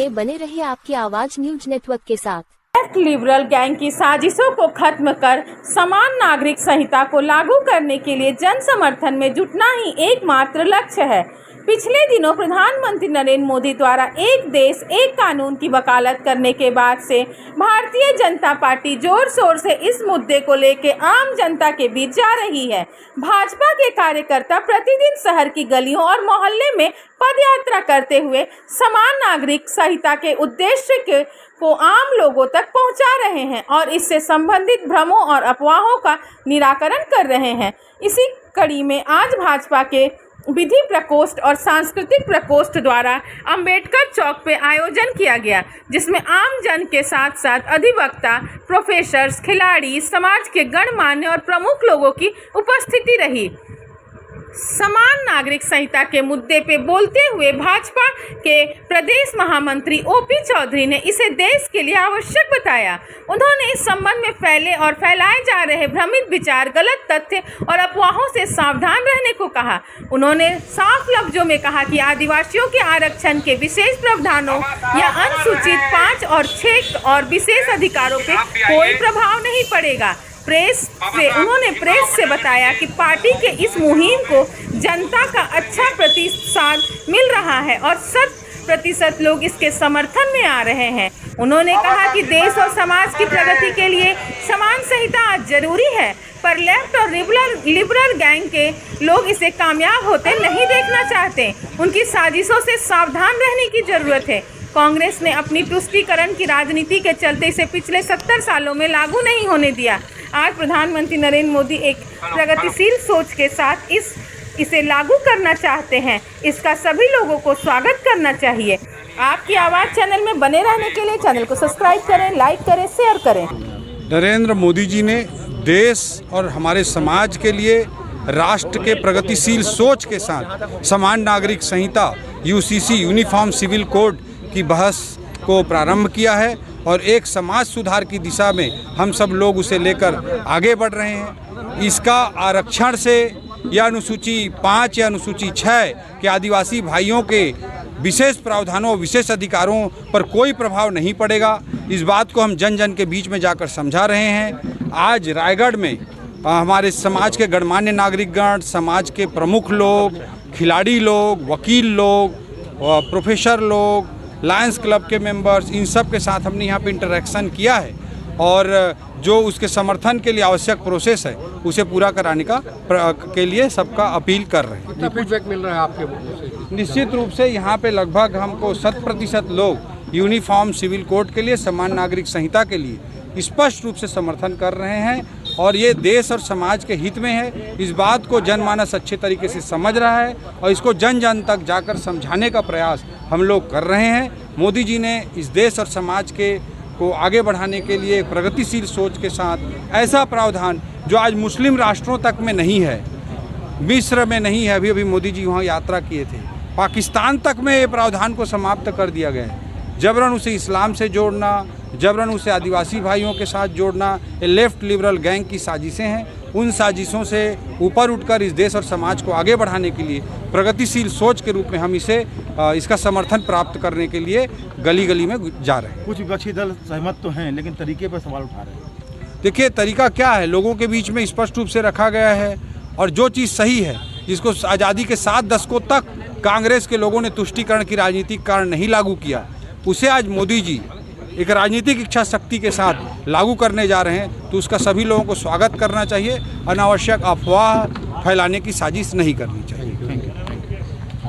लिए बने रहिए आपकी आवाज न्यूज नेटवर्क के साथ। लेफ्ट लिबरल गैंग की साजिशों को खत्म कर समान नागरिक संहिता को लागू करने के लिए जन समर्थन में जुटना ही एकमात्र लक्ष्य है। पिछले दिनों प्रधानमंत्री नरेंद्र मोदी द्वारा एक देश एक कानून की वकालत करने के बाद से भारतीय जनता पार्टी जोर शोर से इस मुद्दे को लेकर आम जनता के बीच जा रही है। भाजपा के कार्यकर्ता प्रतिदिन शहर की गलियों और मोहल्ले में पदयात्रा करते हुए समान नागरिक संहिता के उद्देश्य को आम लोगों तक पहुंचा रहे हैं और इससे संबंधित भ्रमों और अफवाहों का निराकरण कर रहे हैं। इसी कड़ी में आज भाजपा के विधि प्रकोष्ठ और सांस्कृतिक प्रकोष्ठ द्वारा अंबेडकर चौक पे आयोजन किया गया, जिसमें आम जन के साथ साथ अधिवक्ता, प्रोफेसर्स, खिलाड़ी, समाज के गणमान्य और प्रमुख लोगों की उपस्थिति रही। समान नागरिक संहिता के मुद्दे पे बोलते हुए भाजपा के प्रदेश महामंत्री ओपी चौधरी ने इसे देश के लिए आवश्यक बताया। उन्होंने इस संबंध में फैले और फैलाए जा रहे भ्रमित विचार, गलत तथ्य और अफवाहों से सावधान रहने को कहा। उन्होंने साफ लफ्जों में कहा कि आदिवासियों के आरक्षण के विशेष प्रावधानों या अनुसूचित 5 और 6 और विशेष अधिकारों पे कोई प्रभाव नहीं पड़ेगा। उन्होंने प्रेस से बताया कि पार्टी के इस मुहिम को जनता का अच्छा प्रतिसाद मिल रहा है और 100% लोग इसके समर्थन में आ रहे हैं। उन्होंने कहा कि देश और समाज की प्रगति के लिए समान संहिता आज जरूरी है, पर लेफ्ट और लिबरल गैंग के लोग इसे कामयाब होते नहीं देखना चाहते। उनकी साजिशों से सावधान रहने की जरूरत है। कांग्रेस ने अपनी तुष्टीकरण की राजनीति के चलते इसे पिछले 70 सालों में लागू नहीं होने दिया। आज प्रधानमंत्री नरेंद्र मोदी एक प्रगतिशील सोच के साथ इसे लागू करना चाहते हैं। इसका सभी लोगों को स्वागत करना चाहिए। आपकी आवाज़ चैनल में बने रहने के लिए चैनल को सब्सक्राइब करें, लाइक करें, शेयर करें। नरेंद्र मोदी जी ने देश और हमारे समाज के लिए राष्ट्र के प्रगतिशील सोच के साथ समान नागरिक संहिता यूसीसी यूनिफॉर्म सिविल कोड की बहस को प्रारंभ किया है और एक समाज सुधार की दिशा में हम सब लोग उसे लेकर आगे बढ़ रहे हैं। इसका आरक्षण से या अनुसूची 5 या अनुसूची 6 के आदिवासी भाइयों के विशेष प्रावधानों, विशेष अधिकारों पर कोई प्रभाव नहीं पड़ेगा। इस बात को हम जन जन के बीच में जाकर समझा रहे हैं। आज रायगढ़ में हमारे समाज के गणमान्य नागरिकगण, समाज के प्रमुख लोग, खिलाड़ी लोग, वकील लोग, प्रोफेसर लोग, लायंस क्लब के मेंबर्स, इन सब के साथ हमने यहाँ पे इंटरेक्शन किया है और जो उसके समर्थन के लिए आवश्यक प्रोसेस है उसे पूरा कराने के लिए सबका अपील कर रहे हैं। कितना फीडबैक मिल रहा है आपके? निश्चित रूप से यहाँ पे लगभग हमको 100% लोग यूनिफॉर्म सिविल कोड के लिए, समान नागरिक संहिता के लिए स्पष्ट रूप से समर्थन कर रहे हैं और ये देश और समाज के हित में है। इस बात को जनमानस अच्छे तरीके से समझ रहा है और इसको जन जन तक जाकर समझाने का प्रयास हम लोग कर रहे हैं। मोदी जी ने इस देश और समाज को आगे बढ़ाने के लिए प्रगतिशील सोच के साथ ऐसा प्रावधान जो आज मुस्लिम राष्ट्रों तक में नहीं है, मिस्र में नहीं है, अभी मोदी जी वहाँ यात्रा किए थे, पाकिस्तान तक में ये प्रावधान को समाप्त कर दिया गया है। जबरन उसे इस्लाम से जोड़ना, जबरन उसे आदिवासी भाइयों के साथ जोड़ना, ये लेफ्ट लिबरल गैंग की साजिशें हैं। उन साजिशों से ऊपर उठकर इस देश और समाज को आगे बढ़ाने के लिए प्रगतिशील सोच के रूप में हम इसका समर्थन प्राप्त करने के लिए गली गली में जा रहे हैं। कुछ विपक्षी दल सहमत तो हैं लेकिन तरीके पर सवाल उठा रहे हैं। देखिए, तरीका क्या है, लोगों के बीच में स्पष्ट रूप से रखा गया है और जो चीज़ सही है, जिसको आज़ादी के 7 दशकों तक कांग्रेस के लोगों ने तुष्टीकरण की राजनीति के कारण नहीं लागू किया, उसे आज मोदी जी एक राजनीतिक इच्छा शक्ति के साथ लागू करने जा रहे हैं, तो उसका सभी लोगों को स्वागत करना चाहिए। अनावश्यक अफवाह फैलाने की साजिश नहीं करनी।